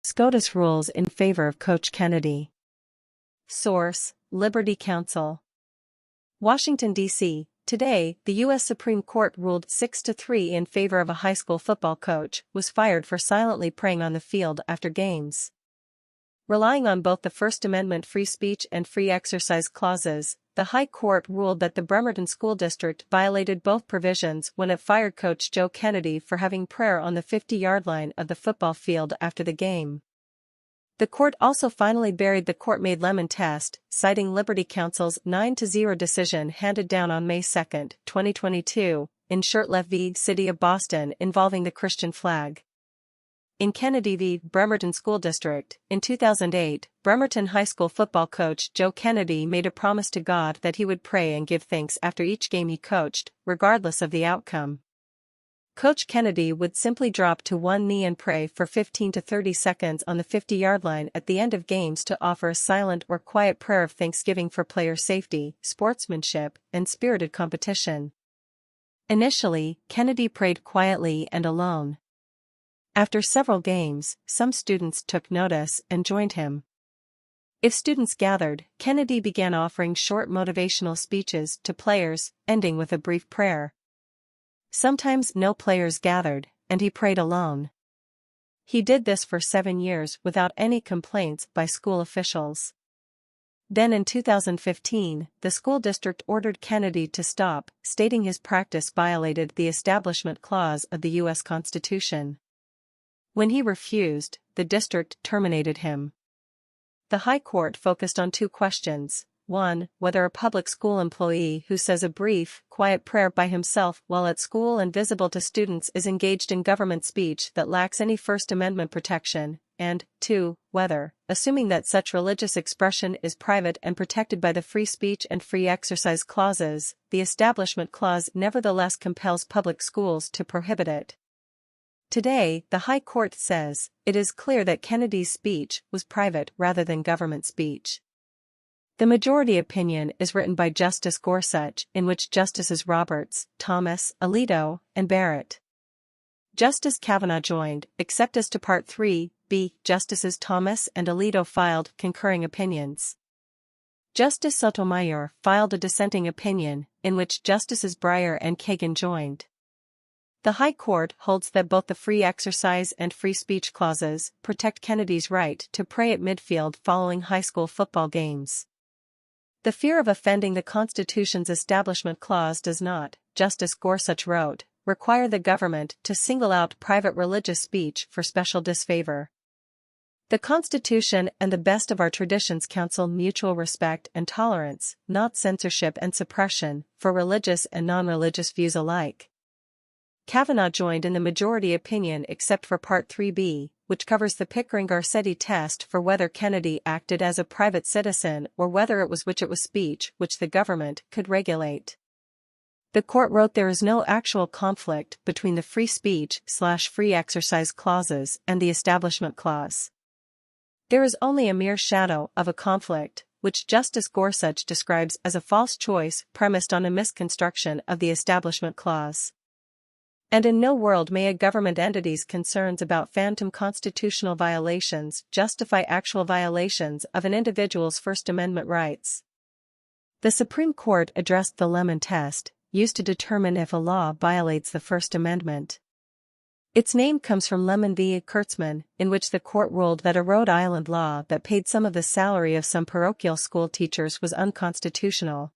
SCOTUS rules in favor of Coach Kennedy. Source: Liberty Counsel. Washington, D.C. Today, the U.S. Supreme Court ruled 6-3 in favor of a high school football coach was fired for silently praying on the field after games. Relying on both the First Amendment free speech and free exercise clauses, the High Court ruled that the Bremerton School District violated both provisions when it fired Coach Joe Kennedy for having prayer on the 50-yard line of the football field after the game. The court also finally buried the court-made lemon test, citing Liberty Counsel's 9-0 decision handed down on May 2, 2022, in Shurtleff v. City of Boston involving the Christian flag. In Kennedy v. Bremerton School District, in 2008, Bremerton High School football coach Joe Kennedy made a promise to God that he would pray and give thanks after each game he coached, regardless of the outcome. Coach Kennedy would simply drop to one knee and pray for 15 to 30 seconds on the 50-yard line at the end of games to offer a silent or quiet prayer of thanksgiving for player safety, sportsmanship, and spirited competition. Initially, Kennedy prayed quietly and alone. After several games, some students took notice and joined him. If students gathered, Kennedy began offering short motivational speeches to players, ending with a brief prayer. Sometimes no players gathered, and he prayed alone. He did this for 7 years without any complaints by school officials. Then in 2015, the school district ordered Kennedy to stop, stating his practice violated the Establishment Clause of the U.S. Constitution. When he refused, the district terminated him. The High Court focused on 2 questions. 1. Whether a public school employee who says a brief, quiet prayer by himself while at school and visible to students is engaged in government speech that lacks any First Amendment protection, and 2. Whether, assuming that such religious expression is private and protected by the free speech and free exercise clauses, the Establishment Clause nevertheless compels public schools to prohibit it. Today, the High Court says, it is clear that Kennedy's speech was private rather than government speech. The majority opinion is written by Justice Gorsuch, in which Justices Roberts, Thomas, Alito, and Barrett. Justice Kavanaugh joined, except as to Part 3b. Justices Thomas and Alito filed concurring opinions. Justice Sotomayor filed a dissenting opinion, in which Justices Breyer and Kagan joined. The High Court holds that both the free exercise and free speech clauses protect Kennedy's right to pray at midfield following high school football games. The fear of offending the Constitution's Establishment Clause does not, Justice Gorsuch wrote, require the government to single out private religious speech for special disfavor. The Constitution and the best of our traditions counsel mutual respect and tolerance, not censorship and suppression, for religious and non-religious views alike. Kavanaugh joined in the majority opinion except for Part 3b, which covers the Pickering-Garcetti test for whether Kennedy acted as a private citizen or whether it was speech which the government could regulate. The court wrote there is no actual conflict between the free speech/free exercise clauses and the Establishment Clause. There is only a mere shadow of a conflict, which Justice Gorsuch describes as a false choice premised on a misconstruction of the Establishment Clause. And in no world may a government entity's concerns about phantom constitutional violations justify actual violations of an individual's First Amendment rights. The Supreme Court addressed the Lemon test, used to determine if a law violates the First Amendment. Its name comes from Lemon v. Kurtzman, in which the court ruled that a Rhode Island law that paid some of the salary of some parochial school teachers was unconstitutional.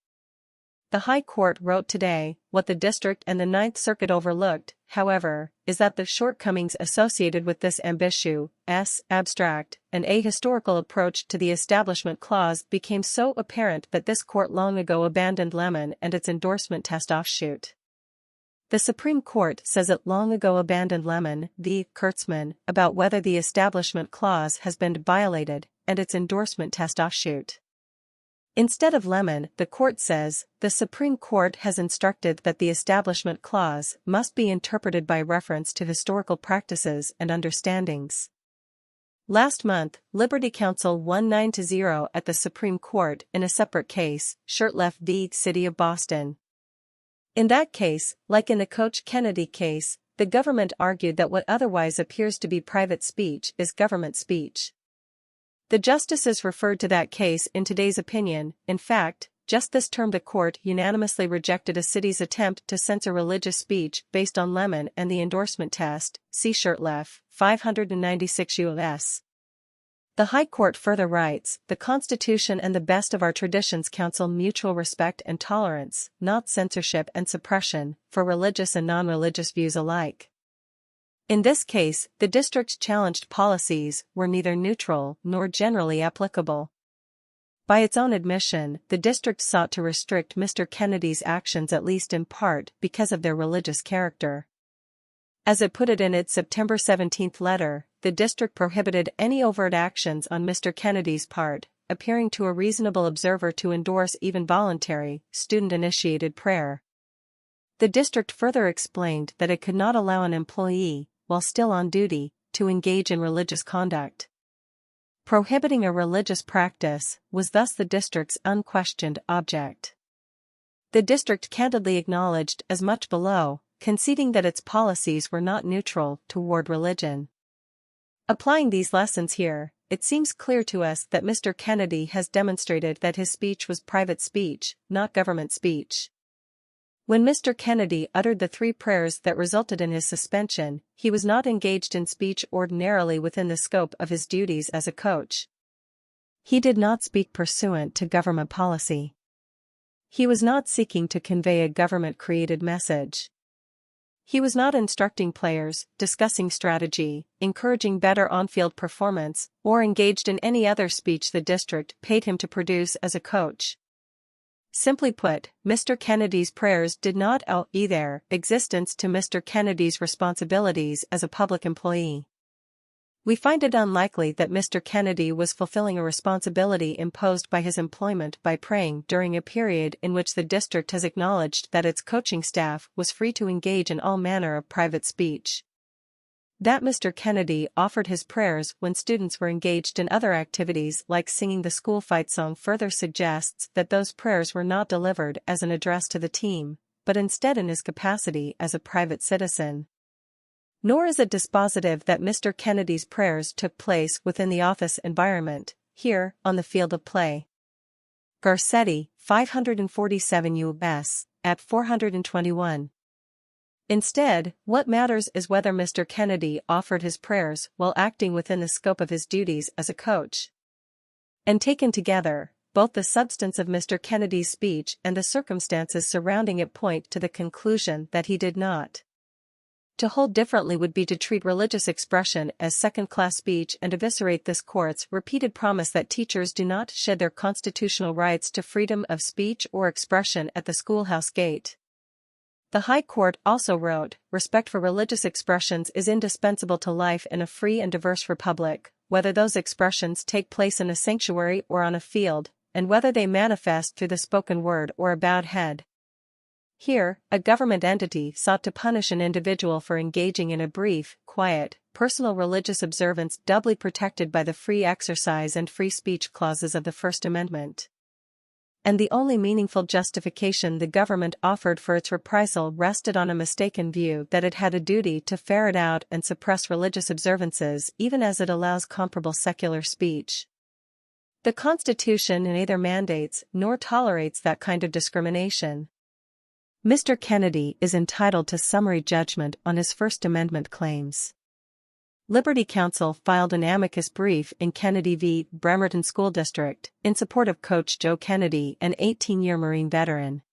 The High Court wrote today, what the District and the Ninth Circuit overlooked, however, is that the shortcomings associated with this ambitious, abstract, and ahistorical approach to the Establishment Clause became so apparent that this court long ago abandoned Lemon and its endorsement test offshoot. The Supreme Court says it long ago abandoned Lemon v. Kurtzman about whether the Establishment Clause has been violated, and its endorsement test offshoot. Instead of Lemon, the court says, the Supreme Court has instructed that the Establishment Clause must be interpreted by reference to historical practices and understandings. Last month, Liberty Counsel won 9-0 at the Supreme Court in a separate case, Shurtleff v. City of Boston. In that case, like in the Coach Kennedy case, the government argued that what otherwise appears to be private speech is government speech. The justices referred to that case in today's opinion. In fact, just this term, the court unanimously rejected a city's attempt to censor religious speech based on Lemon and the endorsement test, see Shurtleff, 596 U.S. The High Court further writes, "The Constitution and the best of our traditions counsel mutual respect and tolerance, not censorship and suppression, for religious and non-religious views alike." In this case, the district's challenged policies were neither neutral nor generally applicable. By its own admission, the district sought to restrict Mr. Kennedy's actions at least in part because of their religious character. As it put it in its September 17 letter, the district prohibited any overt actions on Mr. Kennedy's part, appearing to a reasonable observer to endorse even voluntary, student-initiated prayer. The district further explained that it could not allow an employee, while still on duty, to engage in religious conduct. Prohibiting a religious practice was thus the district's unquestioned object. The district candidly acknowledged as much below, conceding that its policies were not neutral toward religion. Applying these lessons here, it seems clear to us that Mr. Kennedy has demonstrated that his speech was private speech, not government speech. When Mr. Kennedy uttered the 3 prayers that resulted in his suspension, he was not engaged in speech ordinarily within the scope of his duties as a coach. He did not speak pursuant to government policy. He was not seeking to convey a government-created message. He was not instructing players, discussing strategy, encouraging better on-field performance, or engaged in any other speech the district paid him to produce as a coach. Simply put, Mr. Kennedy's prayers did not owe their existence to Mr. Kennedy's responsibilities as a public employee. We find it unlikely that Mr. Kennedy was fulfilling a responsibility imposed by his employment by praying during a period in which the district has acknowledged that its coaching staff was free to engage in all manner of private speech. That Mr. Kennedy offered his prayers when students were engaged in other activities like singing the school fight song further suggests that those prayers were not delivered as an address to the team, but instead in his capacity as a private citizen. Nor is it dispositive that Mr. Kennedy's prayers took place within the office environment, here, on the field of play. Garcetti, 547 U.S., at 421. Instead, what matters is whether Mr. Kennedy offered his prayers while acting within the scope of his duties as a coach. And taken together, both the substance of Mr. Kennedy's speech and the circumstances surrounding it point to the conclusion that he did not. To hold differently would be to treat religious expression as second-class speech and eviscerate this court's repeated promise that teachers do not shed their constitutional rights to freedom of speech or expression at the schoolhouse gate. The High Court also wrote, "Respect for religious expressions is indispensable to life in a free and diverse republic, whether those expressions take place in a sanctuary or on a field, and whether they manifest through the spoken word or a bowed head." Here, a government entity sought to punish an individual for engaging in a brief, quiet, personal religious observance doubly protected by the free exercise and free speech clauses of the First Amendment. And the only meaningful justification the government offered for its reprisal rested on a mistaken view that it had a duty to ferret out and suppress religious observances even as it allows comparable secular speech. The Constitution neither mandates nor tolerates that kind of discrimination. Mr. Kennedy is entitled to summary judgment on his First Amendment claims. Liberty Counsel filed an amicus brief in Kennedy v. Bremerton School District, in support of Coach Joe Kennedy, an 18-year Marine veteran.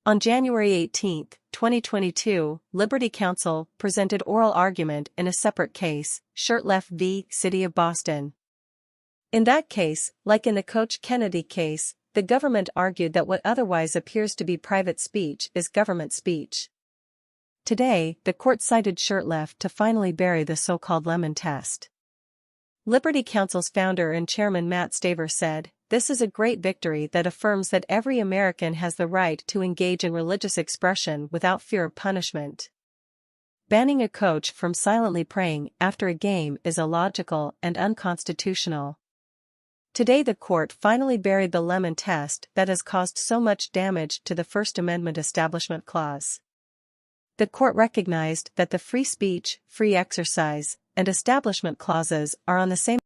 On January 18, 2022, Liberty Counsel presented oral argument in a separate case, Shurtleff v. City of Boston. In that case, like in the Coach Kennedy case, the government argued that what otherwise appears to be private speech is government speech. Today, the court cited Shurtleff to finally bury the so-called Lemon test. Liberty Counsel's founder and chairman Matt Staver said, "This is a great victory that affirms that every American has the right to engage in religious expression without fear of punishment. Banning a coach from silently praying after a game is illogical and unconstitutional." Today the court finally buried the Lemon test that has caused so much damage to the First Amendment Establishment Clause. The court recognized that the free speech, free exercise, and establishment clauses are on the same